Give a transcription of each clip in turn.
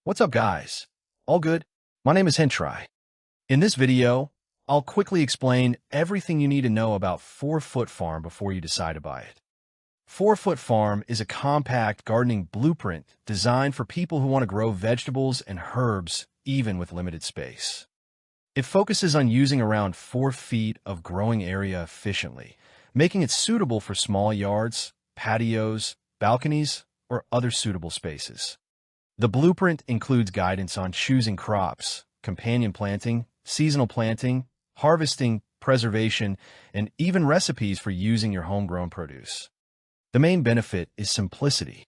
What's up, guys? All good? My name is Hentry. In this video, I'll quickly explain everything you need to know about 4-Foot Farm before you decide to buy it. 4-Foot Farm is a compact gardening blueprint designed for people who want to grow vegetables and herbs even with limited space. It focuses on using around 4 feet of growing area efficiently, making it suitable for small yards, patios, balconies, or other suitable spaces. The blueprint includes guidance on choosing crops, companion planting, seasonal planting, harvesting, preservation, and even recipes for using your homegrown produce. The main benefit is simplicity.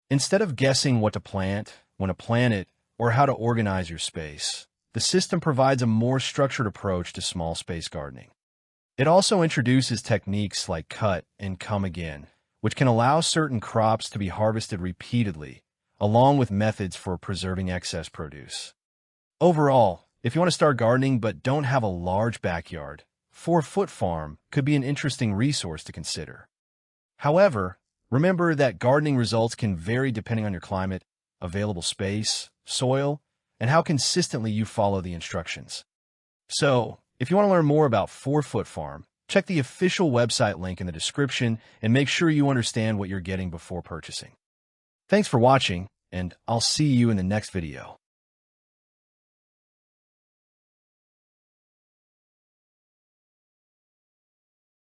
Instead of guessing what to plant, when to plant it, or how to organize your space, the system provides a more structured approach to small space gardening. It also introduces techniques like cut and come again, which can allow certain crops to be harvested repeatedly, along with methods for preserving excess produce. Overall, if you want to start gardening but don't have a large backyard, 4-Foot Farm could be an interesting resource to consider. However, remember that gardening results can vary depending on your climate, available space, soil, and how consistently you follow the instructions. So, if you want to learn more about 4-Foot Farm, check the official website link in the description and make sure you understand what you're getting before purchasing. Thanks for watching, and I'll see you in the next video.